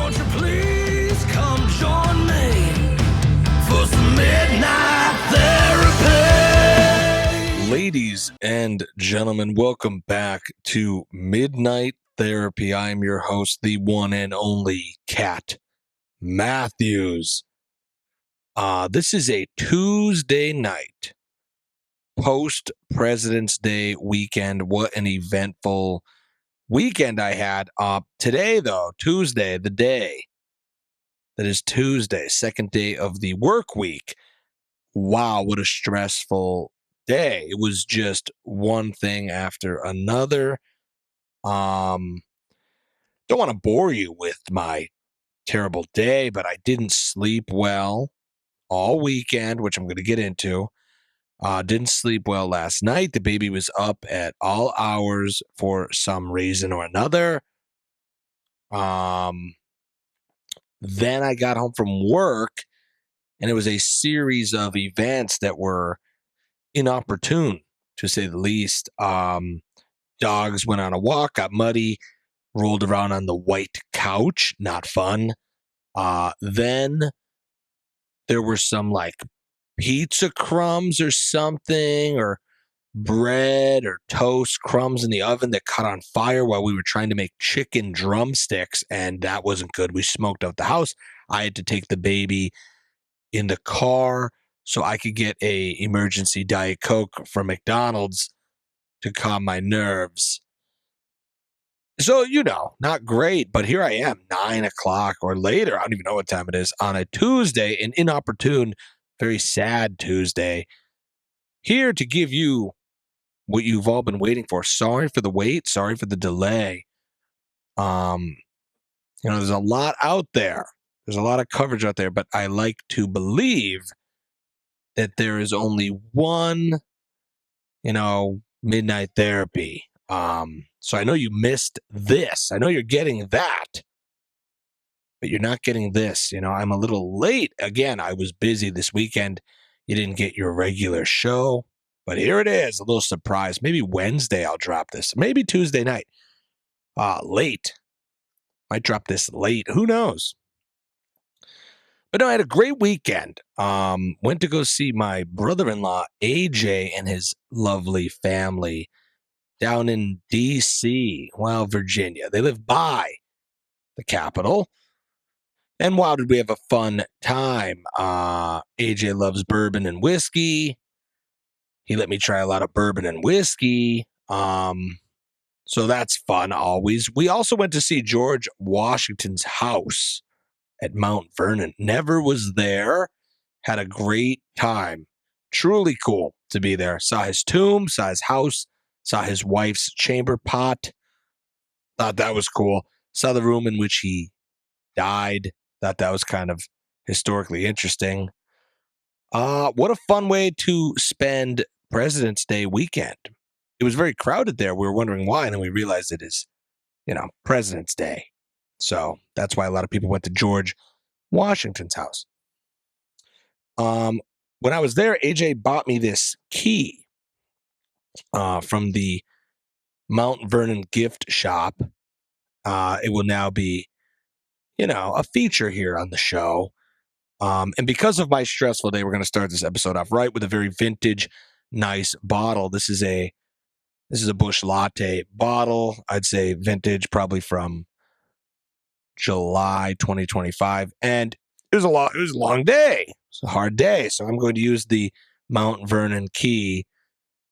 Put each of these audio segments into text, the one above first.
Won't you please come join me for some midnight therapy? Ladies and gentlemen, welcome back to Midnight Therapy. I am your host, the one and only Cat Matthews. This is a Tuesday night, post-President's Day weekend. What an eventful weekend I had. Today, though, Tuesday, the day that is Tuesday, second day of the work week. Wow, what a stressful day. It was just one thing after another. Don't want to bore you with my terrible day, but I didn't sleep well all weekend, which I'm going to get into. Didn't sleep well last night. The baby was up at all hours for some reason or another. Then I got home from work, and it was a series of events that were inopportune, to say the least. Dogs went on a walk, got muddy, rolled around on the white couch. Not fun. Then there were some like pizza crumbs or something, or bread or toast crumbs in the oven that caught on fire while we were trying to make chicken drumsticks, and that wasn't good. We smoked out the house. I had to take the baby in the car so I could get a emergency Diet Coke from McDonald's to calm my nerves. So, not great, but here I am, 9 o'clock or later. I don't even know what time it is on a Tuesday, an inopportune, very sad Tuesday, here to give you what you've all been waiting for. Sorry for the wait. Sorry for the delay. There's a lot out there. There's a lot of coverage out there, but I like to believe that there is only one, midnight therapy. So I know you missed this. I know you're getting that, but you're not getting this. I'm a little late. Again, I was busy this weekend. You didn't get your regular show, but here it is, a little surprise. Maybe Wednesday I'll drop this. Maybe Tuesday night. Late. Might drop this late. Who knows? But no, I had a great weekend. Went to go see my brother-in-law, AJ, and his lovely family down in D.C., Virginia. They live by the capital. And wow, did we have a fun time. AJ loves bourbon and whiskey. He let me try a lot of bourbon and whiskey. So that's fun always. We also went to see George Washington's house at Mount Vernon. Never was there. Had a great time. Truly cool to be there. Saw his tomb, saw his house, saw his wife's chamber pot. Thought that was cool. Saw the room in which he died. Thought that was kind of historically interesting. What a fun way to spend President's Day weekend. It was very crowded there. We were wondering why, and then we realized it is, President's Day. So that's why a lot of people went to George Washington's house. When I was there, AJ bought me this key from the Mount Vernon gift shop. It will now be, a feature here on the show. And because of my stressful day, we're going to start this episode off right with a very vintage, nice bottle. This is a Busch Latte bottle. I'd say vintage, probably from July 2025. And it was a long day. It's a hard day. So I'm going to use the Mount Vernon key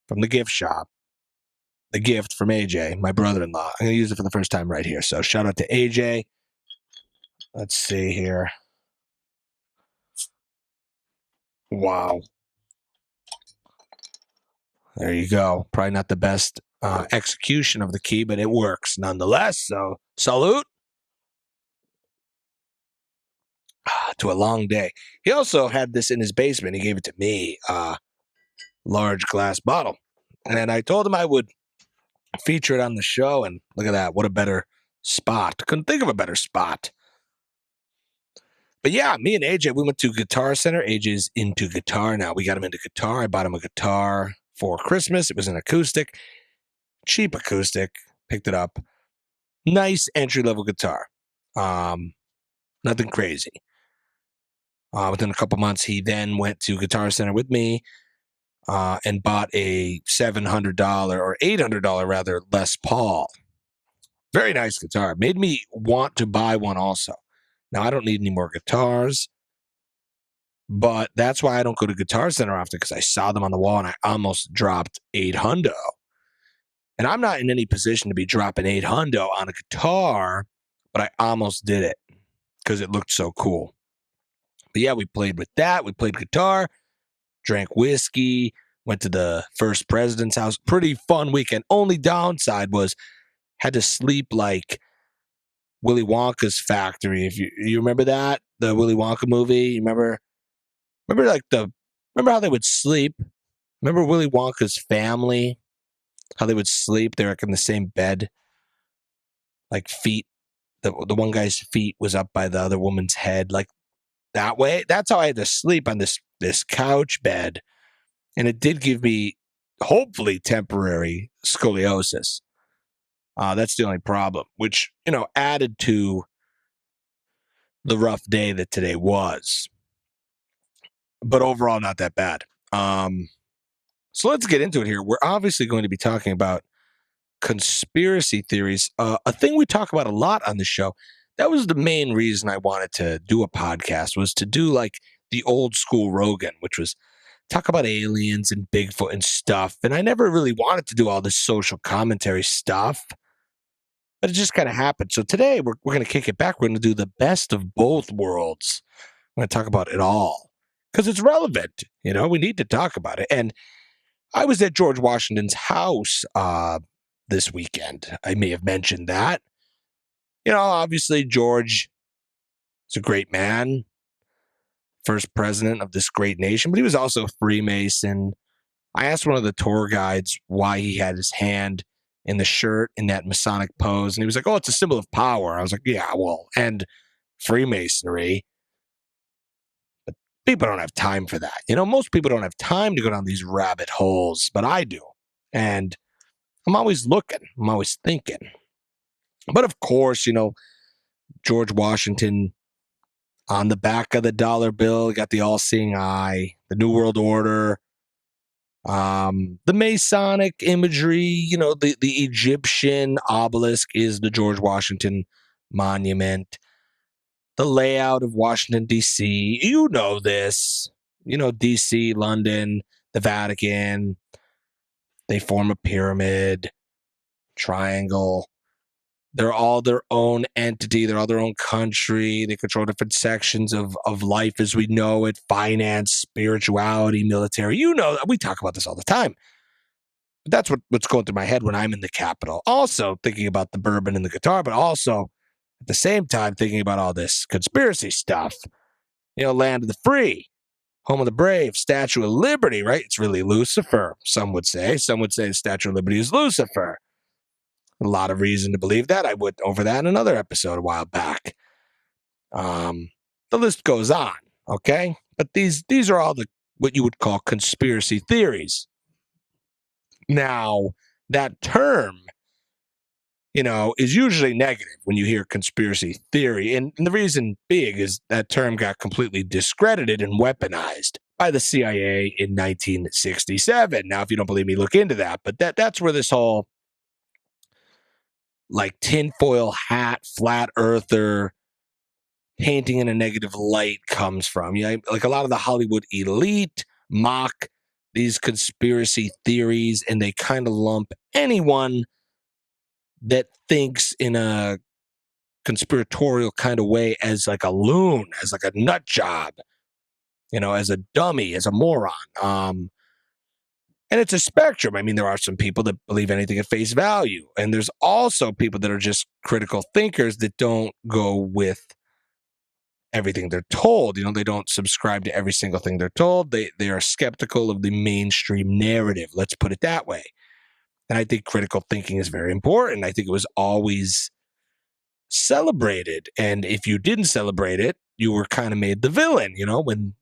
from the gift shop. The gift from AJ, my brother-in-law. I'm going to use it for the first time right here. So shout out to AJ. Let's see here. Wow. There you go. Probably not the best execution of the key, but it works nonetheless. So salute to a long day. He also had this in his basement. He gave it to me, large glass bottle. And I told him I would feature it on the show. And look at that. What a better spot. Couldn't think of a better spot. But yeah, me and AJ, we went to Guitar Center. AJ's into guitar now. We got him into guitar. I bought him a guitar for Christmas. It was an acoustic, cheap acoustic. Picked it up. Nice entry-level guitar. Nothing crazy. Within a couple months, he then went to Guitar Center with me and bought a $700 or $800 rather Les Paul. Very nice guitar. Made me want to buy one also. Now, I don't need any more guitars, but that's why I don't go to Guitar Center often, because I saw them on the wall and I almost dropped $800. And I'm not in any position to be dropping $800 on a guitar, but I almost did it because it looked so cool. But yeah, we played with that. We played guitar, drank whiskey, went to the first president's house. Pretty fun weekend. Only downside was had to sleep like Willy Wonka's factory. If you remember that, the Willy Wonka movie, you remember how they would sleep? Remember Willy Wonka's family? How they would sleep? They're like in the same bed, like feet. The one guy's feet was up by the other woman's head, like that way. That's how I had to sleep on this couch bed, and it did give me hopefully temporary scoliosis. That's the only problem, which added to the rough day that today was. But overall, not that bad. So let's get into it here. We're obviously going to be talking about conspiracy theories, a thing we talk about a lot on the show. That was the main reason I wanted to do a podcast, was to do like the old school Rogan, which was talk about aliens and Bigfoot and stuff. And I never really wanted to do all this social commentary stuff, but it just kind of happened. So today we're going to kick it back. We're going to do the best of both worlds. We're going to talk about it all because it's relevant. We need to talk about it. And I was at George Washington's house this weekend. I may have mentioned that. Obviously, George is a great man, first president of this great nation, but he was also a Freemason. I asked one of the tour guides why he had his hand in the shirt in that Masonic pose, and he was like, "Oh, it's a symbol of power." I was like, "Yeah, well, and Freemasonry." But people don't have time for that. Most people don't have time to go down these rabbit holes, but I do. And I'm always looking. I'm always thinking. But of course, George Washington on the back of the dollar bill, got the all-seeing eye, the New World Order, the Masonic imagery, the Egyptian obelisk is the George Washington Monument. The layout of Washington, D.C., this. D.C., London, the Vatican, they form a pyramid, triangle. They're all their own entity. They're all their own country. They control different sections of life as we know it: finance, spirituality, military. We talk about this all the time. But that's what's going through my head when I'm in the Capitol. Also thinking about the bourbon and the guitar, but also at the same time thinking about all this conspiracy stuff. Land of the free, home of the brave, Statue of Liberty, right? It's really Lucifer, some would say. Some would say the Statue of Liberty is Lucifer. A lot of reason to believe that. I went over that in another episode a while back. The list goes on, okay? But these are all what you would call conspiracy theories. Now, that term, is usually negative when you hear conspiracy theory. And the reason being is that term got completely discredited and weaponized by the CIA in 1967. Now, if you don't believe me, look into that. But that's where this whole like tinfoil hat, flat earther, painting in a negative light comes from. Like a lot of the Hollywood elite mock these conspiracy theories, and they kind of lump anyone that thinks in a conspiratorial kind of way as like a loon, as like a nut job, as a dummy, as a moron. And it's a spectrum. I mean, there are some people that believe anything at face value. And there's also people that are just critical thinkers that don't go with everything they're told. They don't subscribe to every single thing they're told. They are skeptical of the mainstream narrative. Let's put it that way. And I think critical thinking is very important. I think it was always celebrated. And if you didn't celebrate it, you were kind of made the villain,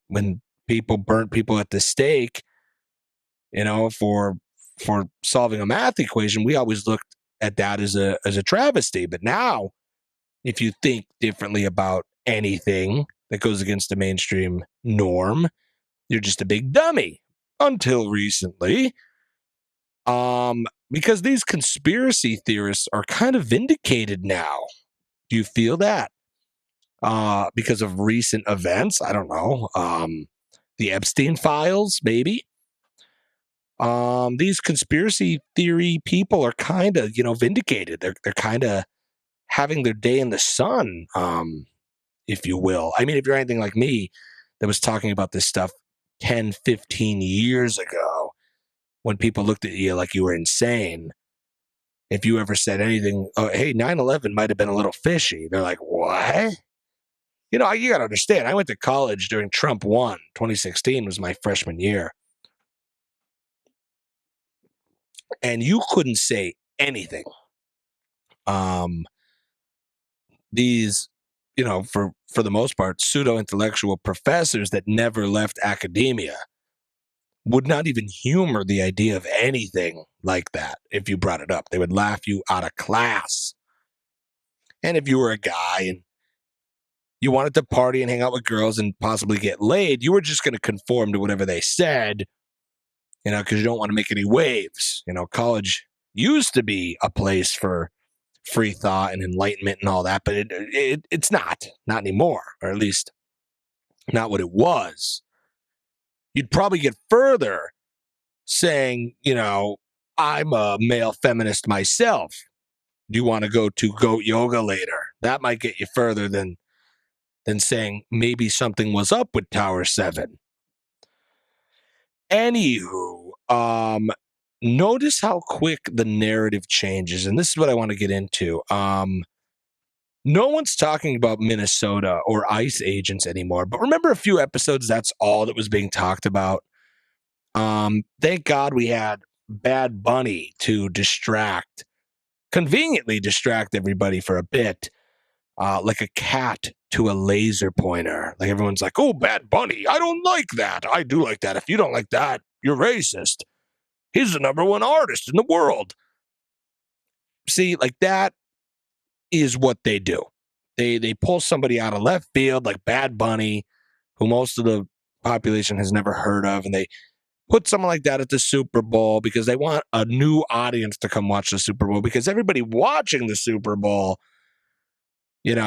when people burnt people at the stake, for solving a math equation, we always looked at that as a travesty. But now, if you think differently about anything that goes against the mainstream norm. You're just a big dummy. Until recently. Because these conspiracy theorists are kind of vindicated now. Do you feel that? Because of recent events? I don't know. The Epstein files, maybe. These conspiracy theory people are kind of, vindicated. They're kind of having their day in the sun, if you will. I mean, if you're anything like me that was talking about this stuff 10, 15 years ago, when people looked at you like you were insane, if you ever said anything, oh, hey, 9/11 might have been a little fishy, they're like, what? You got to understand, I went to college during Trump won. 2016 was my freshman year. And you couldn't say anything. These, for the most part, pseudo-intellectual professors that never left academia would not even humor the idea of anything like that if you brought it up. They would laugh you out of class. And if you were a guy and you wanted to party and hang out with girls and possibly get laid, you were just going to conform to whatever they said, because you don't want to make any waves. College used to be a place for free thought and enlightenment and all that, but it's not anymore, or at least not what it was. You'd probably get further saying, I'm a male feminist myself. Do you want to go to goat yoga later? That might get you further than saying maybe something was up with Tower 7. Anywho, notice how quick the narrative changes, and this is what I want to get into. No one's talking about Minnesota or ICE agents anymore, but remember a few episodes, that's all that was being talked about. Thank God we had Bad Bunny to conveniently distract everybody for a bit, like a cat to a laser pointer. Like everyone's like, oh, Bad Bunny, I don't like that. I do like that. If you don't like that, you're racist. He's the #1 artist in the world. See, like that is what they do. They pull somebody out of left field like Bad Bunny, who most of the population has never heard of, and they put someone like that at the Super Bowl because they want a new audience to come watch the Super Bowl, because everybody watching the Super Bowl, they're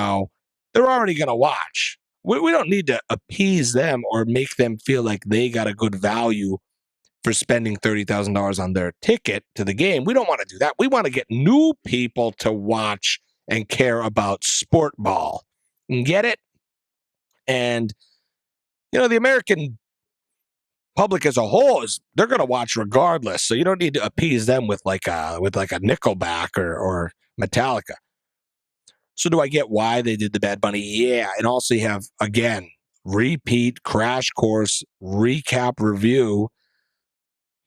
already going to watch. We don't need to appease them or make them feel like they got a good value for spending $30,000 on their ticket to the game. We don't want to do that. We want to get new people to watch and care about sport ball. Get it? And, the American public as a whole they're going to watch regardless. So you don't need to appease them with like a Nickelback or Metallica. So do I get why they did the Bad Bunny? Yeah. And also you have, again, repeat crash course recap review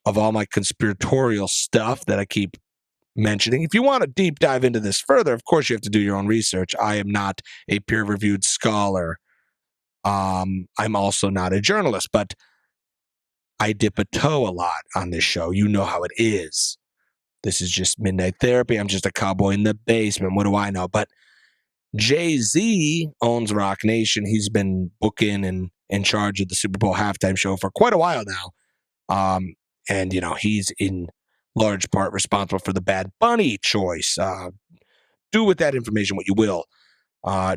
of all my conspiratorial stuff that I keep mentioning. If you want to deep dive into this further, of course you have to do your own research. I am not a peer-reviewed scholar. I'm also not a journalist, but I dip a toe a lot on this show. You know how it is. This is just midnight therapy. I'm just a cowboy in the basement. What do I know? But Jay-Z owns Rock Nation. He's been booking and in charge of the Super Bowl halftime show for quite a while now. And, he's in large part responsible for the Bad Bunny choice. Do with that information what you will.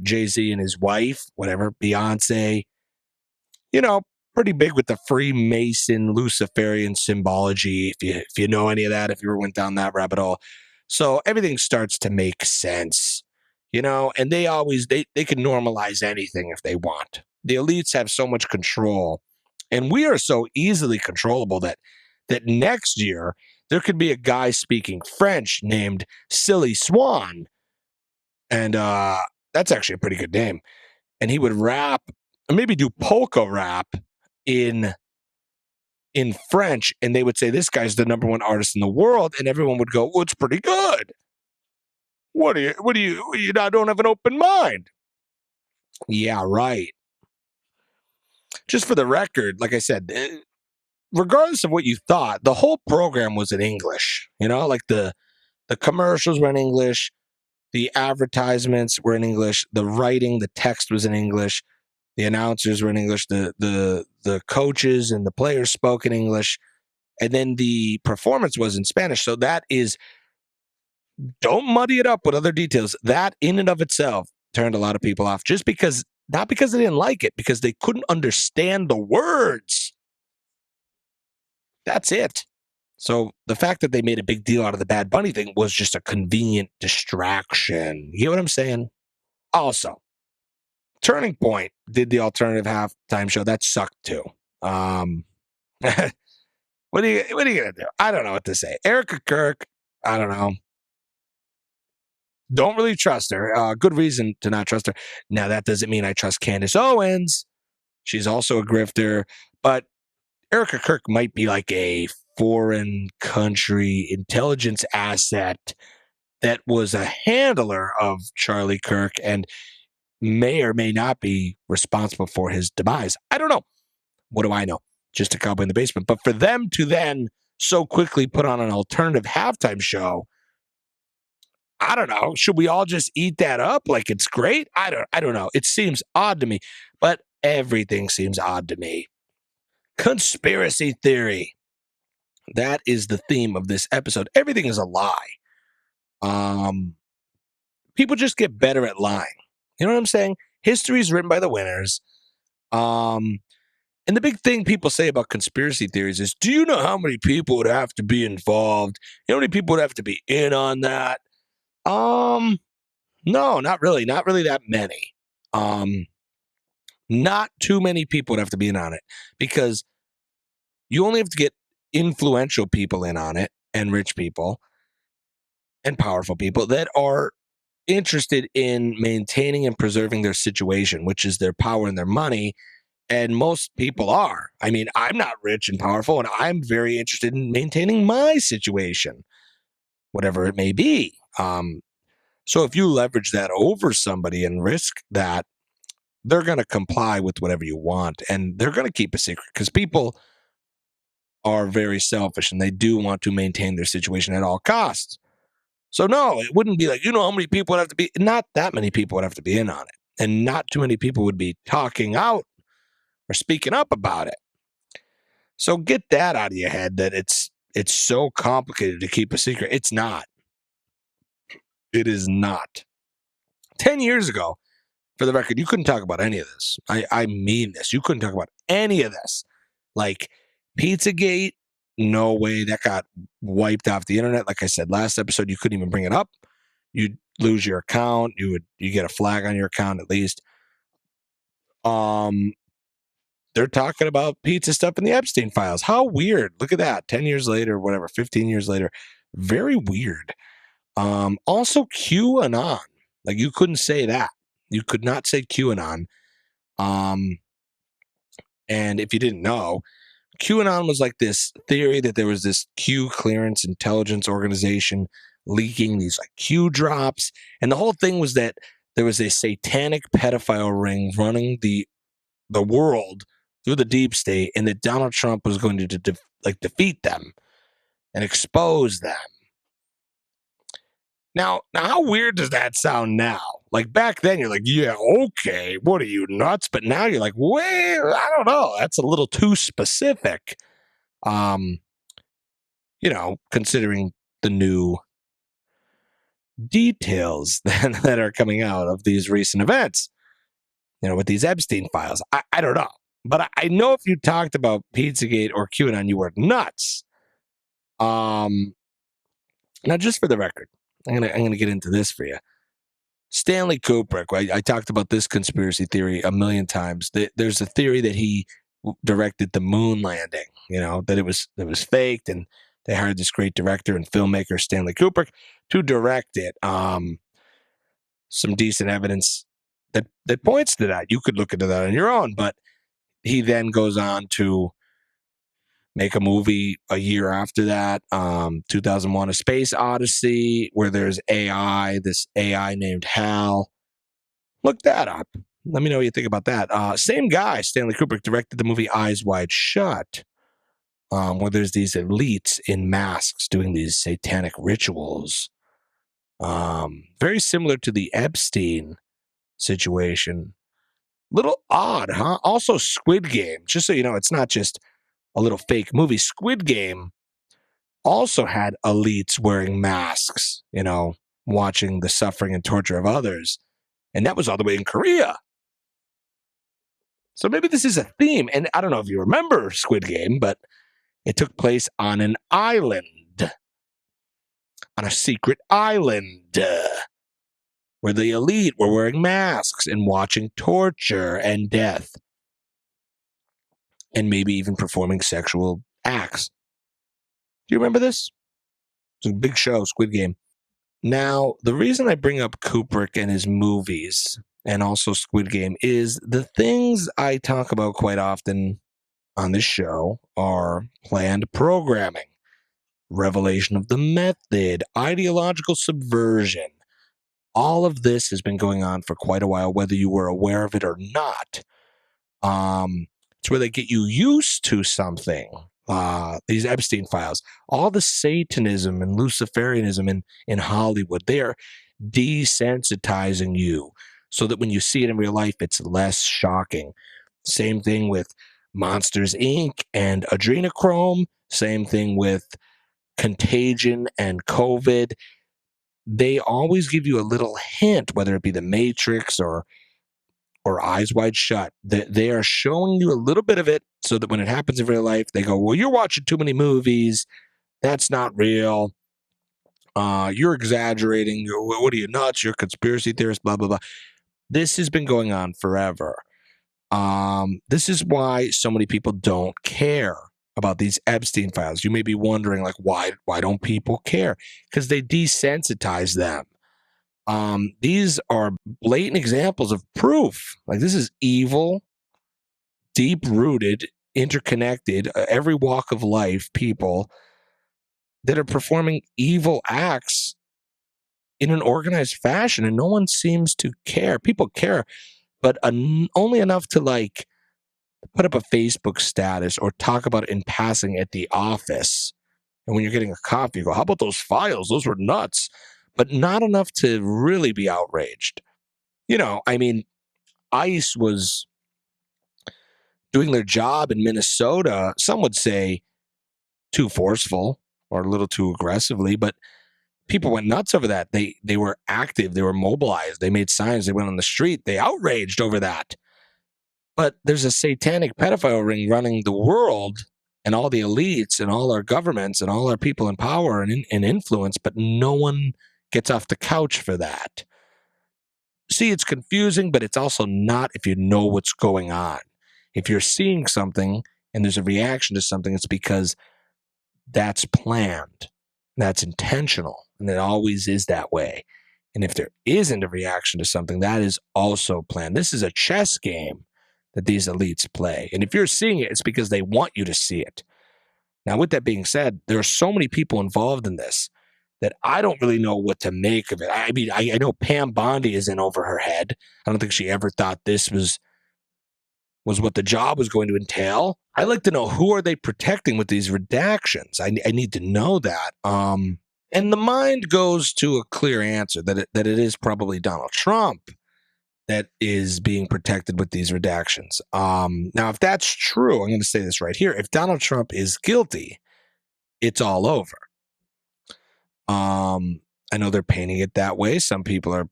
Jay-Z and his wife, whatever, Beyonce, pretty big with the Freemason Luciferian symbology. If you know any of that, if you ever went down that rabbit hole. So everything starts to make sense, and they can normalize anything if they want. The elites have so much control, and we are so easily controllable that next year there could be a guy speaking French named Silly Swan. And that's actually a pretty good name. And he would rap, or maybe do polka rap in French, and they would say this guy's the #1 artist in the world, and everyone would go, well, it's pretty good. What do you don't have an open mind? Yeah, right. Just for the record, like I said, regardless of what you thought, the whole program was in English. Like the commercials were in English, The advertisements were in English. The writing, the text was in English. The announcers were in English. The coaches and the players spoke in English. And then the performance was in Spanish. So that is, don't muddy it up with other details. That in and of itself turned a lot of people off, just because, not because they didn't like it, because they couldn't understand the words. That's it. So the fact that they made a big deal out of the Bad Bunny thing was just a convenient distraction. You know what I'm saying? Also, Turning Point did the alternative halftime show. That sucked too. What are you gonna do? I don't know what to say. Erica Kirk, I don't know. Don't really trust her. Good reason to not trust her. Now, that doesn't mean I trust Candace Owens. She's also a grifter. But Erica Kirk might be like a foreign country intelligence asset that was a handler of Charlie Kirk and may or may not be responsible for his demise. I don't know. What do I know? Just a cowboy in the basement. But for them to then so quickly put on an alternative halftime show, I don't know. Should we all just eat that up like it's great? I don't know. It seems odd to me, but everything seems odd to me. Conspiracy theory. That is the theme of this episode. Everything is a lie. People just get better at lying. You know what I'm saying? History is written by the winners. And the big thing people say about conspiracy theories is, do you know how many people would have to be involved? You know how many people would have to be in on that? No, not really. Not really that many. Not too many people would have to be in on it, because you only have to get influential people in on it, and rich people and powerful people that are interested in maintaining and preserving their situation, which is their power and their money. And most people are. I mean, I'm not rich and powerful, and I'm very interested in maintaining my situation, whatever it may be. So if you leverage that over somebody and risk that, they're going to comply with whatever you want, and they're going to keep a secret, because people are very selfish and they do want to maintain their situation at all costs. So no, it wouldn't be like, you know how many people would have to be, not that many people would have to be in on it, and not too many people would be talking out or speaking up about it. So get that out of your head, that it's so complicated to keep a secret. It's not. It is not. 10 years ago, for the record, you couldn't talk about any of this. I mean this. You couldn't talk about any of this. Like Pizzagate, no way. That got wiped off the internet. Like I said last episode, you couldn't even bring it up. You'd lose your account. You get a flag on your account at least. They're talking about pizza stuff in the Epstein files. How weird. Look at that. 10 years later, whatever, 15 years later. Very weird. Also QAnon. Like, you couldn't say that. You could not say QAnon. And if you didn't know, QAnon was like this theory that there was this Q clearance intelligence organization leaking these like Q drops. And the whole thing was that there was a satanic pedophile ring running the world through the deep state, and that Donald Trump was going to defeat them and expose them. Now, how weird does that sound now? Like, back then, you're like, yeah, okay, what are you, nuts? But now you're like, wait, I don't know. That's a little too specific. Considering the new details that are coming out of these recent events, with these Epstein files. I don't know. But I know if you talked about Pizzagate or QAnon, you were nuts. Now, just for the record, I'm gonna get into this for you. Stanley Kubrick. I talked about this conspiracy theory a million times. There's a theory that he directed the moon landing. That it was faked, and they hired this great director and filmmaker Stanley Kubrick to direct it. Some decent evidence that points to that. You could look into that on your own, but he then goes on to make a movie a year after that, 2001: A Space Odyssey, where there's AI, this AI named Hal. Look that up. Let me know what you think about that. Same guy, Stanley Kubrick, directed the movie Eyes Wide Shut, where there's these elites in masks doing these satanic rituals. Very similar to the Epstein situation. Little odd, huh? Also, Squid Game. Just so you know, it's not just a little fake movie. Squid Game also had elites wearing masks, watching the suffering and torture of others. And that was all the way in Korea. So maybe this is a theme. And I don't know if you remember Squid Game, but it took place on an island, on a secret island, where the elite were wearing masks and watching torture and death, and maybe even performing sexual acts. Do you remember this? It's a big show, Squid Game. Now, the reason I bring up Kubrick and his movies and also Squid Game is the things I talk about quite often on this show are planned programming, revelation of the method, ideological subversion. All of this has been going on for quite a while, whether you were aware of it or not. It's where they get you used to something. These Epstein files, all the Satanism and Luciferianism in Hollywood, they are desensitizing you so that when you see it in real life, it's less shocking. Same thing with Monsters, Inc. and adrenochrome. Same thing with Contagion and COVID. They always give you a little hint, whether it be The Matrix or Eyes Wide Shut. They are showing you a little bit of it so that when it happens in real life, they go, well, you're watching too many movies. That's not real. You're exaggerating. What are you, nuts? You're a conspiracy theorist, blah, blah, blah. This has been going on forever. This is why so many people don't care about these Epstein files. You may be wondering, like, why don't people care? Because they desensitize them. These are blatant examples of proof. Like, this is evil, deep-rooted, interconnected, every walk of life people that are performing evil acts in an organized fashion, and no one seems to care. People care, but only enough to, like, put up a Facebook status or talk about it in passing at the office. And when you're getting a coffee, you go, how about those files? Those were nuts. But not enough to really be outraged. I mean, ICE was doing their job in Minnesota. Some would say too forceful or a little too aggressively, but people went nuts over that. They were active. They were mobilized. They made signs. They went on the street. They outraged over that. But there's a satanic pedophile ring running the world and all the elites and all our governments and all our people in power and influence, but no one gets off the couch for that. See, it's confusing, but it's also not if you know what's going on. If you're seeing something and there's a reaction to something, it's because that's planned, that's intentional, and it always is that way. And if there isn't a reaction to something, that is also planned. This is a chess game that these elites play. And if you're seeing it, it's because they want you to see it. Now, with that being said, there are so many people involved in this that I don't really know what to make of it. I mean, I know Pam Bondi is in over her head. I don't think she ever thought this was what the job was going to entail. I'd like to know, who are they protecting with these redactions? I need to know that. And the mind goes to a clear answer that it is probably Donald Trump that is being protected with these redactions. Now, if that's true, I'm going to say this right here. If Donald Trump is guilty, it's all over. I know they're painting it that way. Some people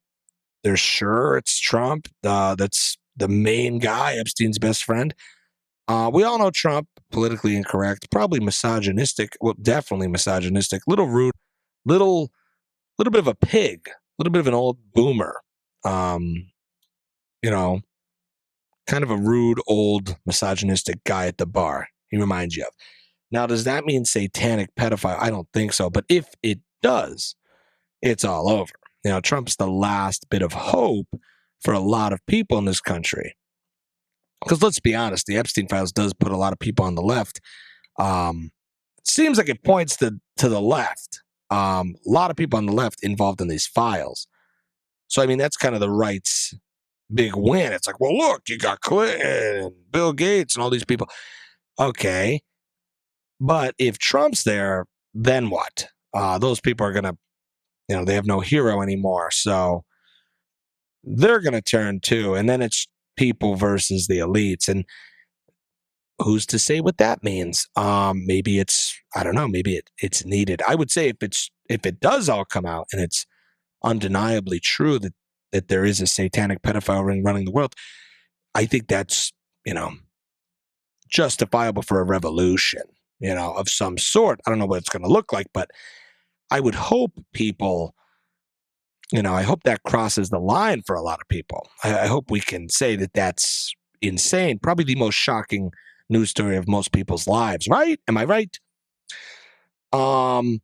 they're sure it's Trump. That's the main guy, Epstein's best friend. We all know Trump, politically incorrect, probably misogynistic. Well, definitely misogynistic. Little rude, little bit of a pig, a little bit of an old boomer. Kind of a rude, old, misogynistic guy at the bar. He reminds you of. Now, does that mean satanic pedophile? I don't think so. But if it does, it's all over. Trump's the last bit of hope for a lot of people in this country. Because let's be honest, the Epstein files does put a lot of people on the left. It seems like it points to the left. A lot of people on the left involved in these files. So, I mean, that's kind of the right's big win. It's like, well, look, you got Clinton and Bill Gates and all these people. Okay. But if Trump's there, then what? Those people are going to, they have no hero anymore. So they're going to turn too. And then it's people versus the elites. And who's to say what that means? Maybe I don't know, maybe it's needed. I would say if it does all come out and it's undeniably true that there is a satanic pedophile ring running the world, I think that's, justifiable for a revolution, of some sort. I don't know what it's going to look like, but I would hope people, I hope that crosses the line for a lot of people. I hope we can say that that's insane. Probably the most shocking news story of most people's lives, right? Am I right? I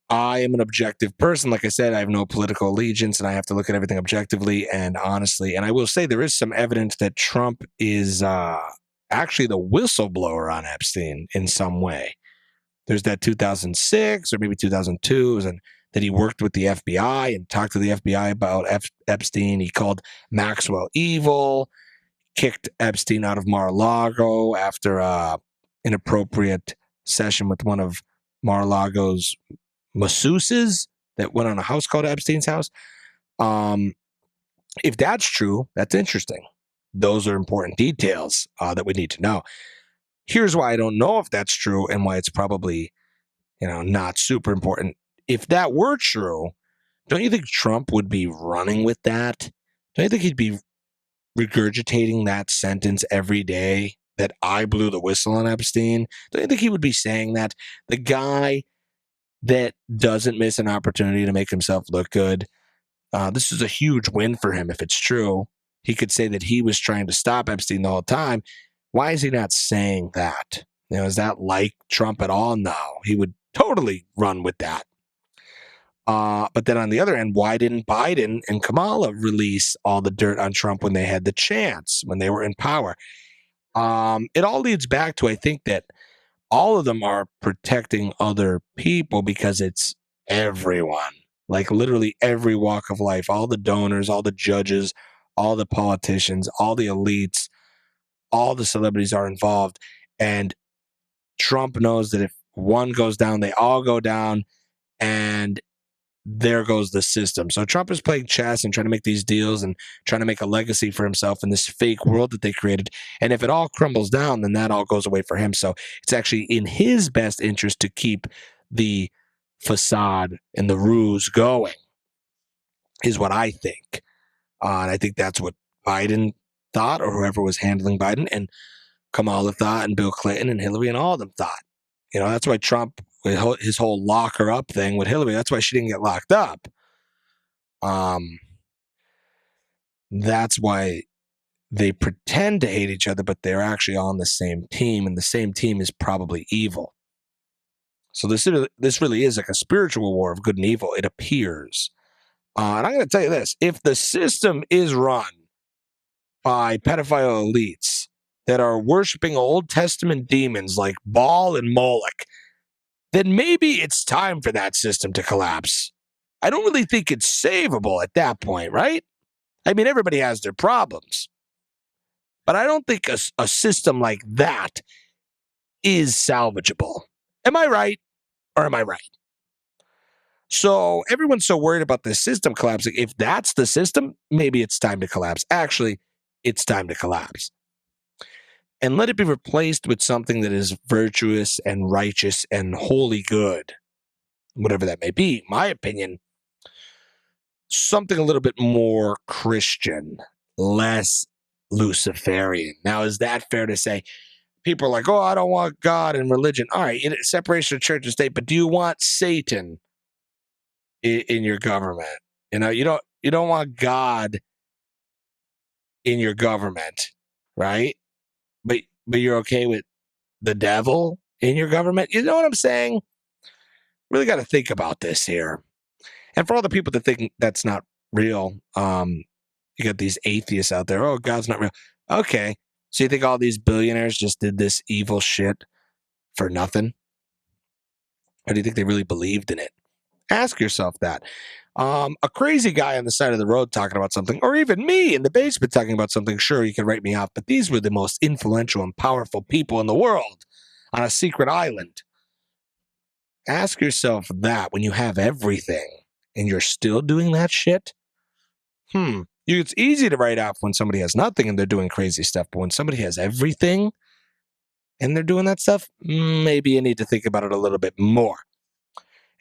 am an objective person. Like I said, I have no political allegiance and I have to look at everything objectively and honestly. And I will say there is some evidence that Trump is actually the whistleblower on Epstein in some way. There's that 2006 or maybe 2002, and that he worked with the FBI and talked to the FBI about Epstein. He called Maxwell evil, kicked Epstein out of Mar-a-Lago after an inappropriate session with one of Mar-a-Lago's masseuses that went on a house called Epstein's house. If that's true, that's interesting. Those are important details that we need to know. Here's why I don't know if that's true and why it's probably, not super important. If that were true, don't you think Trump would be running with that? Don't you think he'd be regurgitating that sentence every day that I blew the whistle on Epstein? Don't you think he would be saying that? The guy that doesn't miss an opportunity to make himself look good. This is a huge win for him if it's true. He could say that he was trying to stop Epstein the whole time. Why is he not saying that? Is that like Trump at all? No, he would totally run with that. But then on the other end, why didn't Biden and Kamala release all the dirt on Trump when they had the chance, when they were in power? It all leads back to, I think, that all of them are protecting other people because it's everyone, like literally every walk of life, all the donors, all the judges, all the politicians, all the elites, all the celebrities are involved. And Trump knows that if one goes down, they all go down, and there goes the system. So Trump is playing chess and trying to make these deals and trying to make a legacy for himself in this fake world that they created. And if it all crumbles down, then that all goes away for him. So it's actually in his best interest to keep the facade and the ruse going, is what I think. And I think that's what Biden thought, or whoever was handling Biden, and Kamala thought, and Bill Clinton and Hillary and all of them thought. That's why Trump, with his whole lock her up thing with Hillary, that's why she didn't get locked up. That's why they pretend to hate each other, but they're actually on the same team, and the same team is probably evil. So this really is like a spiritual war of good and evil, it appears. And I'm going to tell you this. If the system is run by pedophile elites that are worshiping Old Testament demons like Baal and Moloch, then maybe it's time for that system to collapse. I don't really think it's savable at that point, right? I mean, everybody has their problems. But I don't think a system like that is salvageable. Am I right, or am I right? So everyone's so worried about the system collapsing. If that's the system, maybe it's time to collapse. Actually, it's time to collapse. And let it be replaced with something that is virtuous and righteous and wholly good, whatever that may be. My opinion, something a little bit more Christian, less Luciferian. Now, is that fair to say? People are like, oh, I don't want God and religion. All right, separation of church and state, but do you want Satan in your government? You don't want God in your government, right? But you're okay with the devil in your government? You know what I'm saying? Really got to think about this here. And for all the people that think that's not real, you got these atheists out there. Oh, God's not real. Okay. So you think all these billionaires just did this evil shit for nothing? Or do you think they really believed in it? Ask yourself that. A crazy guy on the side of the road talking about something, or even me in the basement talking about something, sure, you can write me off, but these were the most influential and powerful people in the world on a secret island. Ask yourself that when you have everything and you're still doing that shit. It's easy to write off when somebody has nothing and they're doing crazy stuff. But when somebody has everything and they're doing that stuff, maybe you need to think about it a little bit more.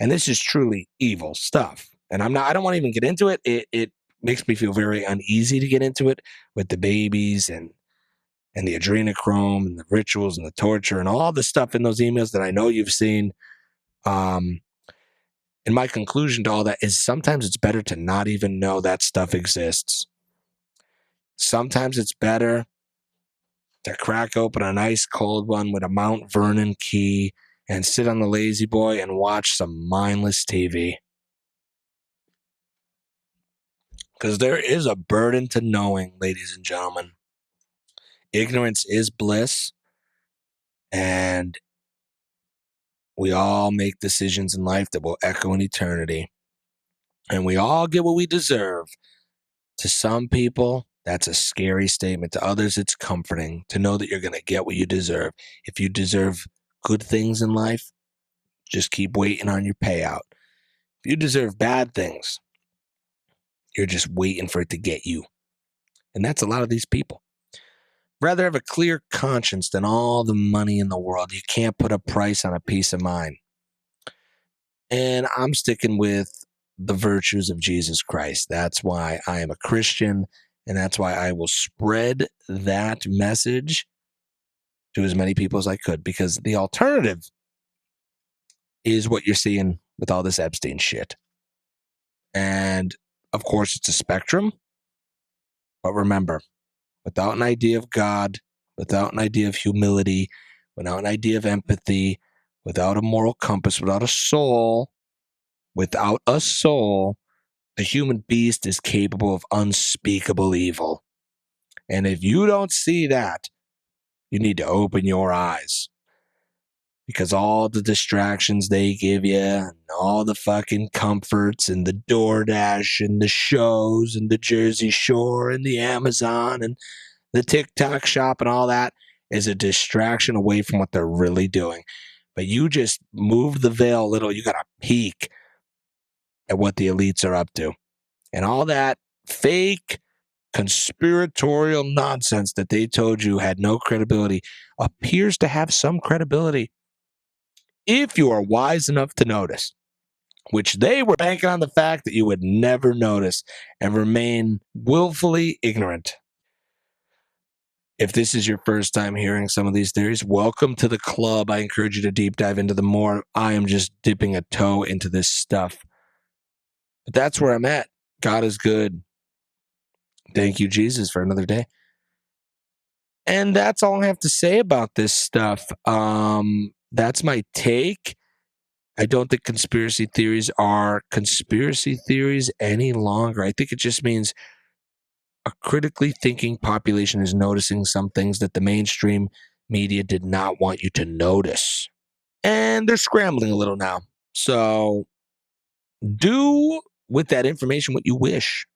And this is truly evil stuff. And I don't want to even get into it. It makes me feel very uneasy to get into it with the babies and the adrenochrome and the rituals and the torture and all the stuff in those emails that I know you've seen. And my conclusion to all that is sometimes it's better to not even know that stuff exists. Sometimes it's better to crack open a nice cold one with a Mount Vernon key and sit on the lazy boy and watch some mindless TV. Because there is a burden to knowing, ladies and gentlemen. Ignorance is bliss, and we all make decisions in life that will echo in eternity. And we all get what we deserve. To some people, that's a scary statement. To others, it's comforting to know that you're going to get what you deserve. If you deserve good things in life, just keep waiting on your payout. If you deserve bad things, you're just waiting for it to get you. And that's a lot of these people. Rather have a clear conscience than all the money in the world. You can't put a price on a peace of mind. And I'm sticking with the virtues of Jesus Christ. That's why I am a Christian, and that's why I will spread that message to as many people as I could, because the alternative is what you're seeing with all this Epstein shit. And of course, it's a spectrum. But remember, without an idea of God, without an idea of humility, without an idea of empathy, without a moral compass, without a soul, the human beast is capable of unspeakable evil. And if you don't see that, you need to open your eyes. Because all the distractions they give you, and all the fucking comforts, and the DoorDash, and the shows, and the Jersey Shore, and the Amazon, and the TikTok shop, and all that is a distraction away from what they're really doing. But you just move the veil a little, you got to peek at what the elites are up to. And all that fake conspiratorial nonsense that they told you had no credibility appears to have some credibility if you are wise enough to notice, which they were banking on the fact that you would never notice and remain willfully ignorant. If this is your first time hearing some of these theories, welcome to the club. I encourage you to deep dive into them more. I am just dipping a toe into this stuff. But that's where I'm at. God is good. Thank you, Jesus, for another day. And that's all I have to say about this stuff. That's my take. I don't think conspiracy theories are conspiracy theories any longer. I think it just means a critically thinking population is noticing some things that the mainstream media did not want you to notice. And they're scrambling a little now. So do with that information what you wish.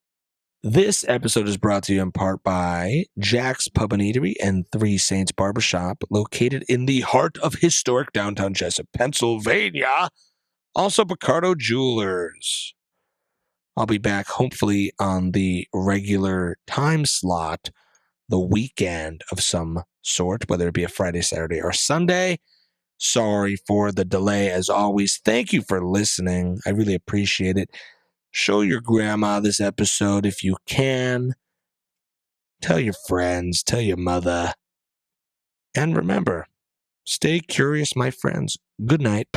This episode is brought to you in part by Jack's Pub and Eatery and Three Saints Barbershop, located in the heart of historic downtown Jessup, Pennsylvania. Also, Picardo Jewelers. I'll be back hopefully on the regular time slot, the weekend of some sort, whether it be a Friday, Saturday, or Sunday. Sorry for the delay. As always, thank you for listening. I really appreciate it. Show your grandma this episode if you can. Tell your friends, tell your mother. And remember, stay curious, my friends. Good night.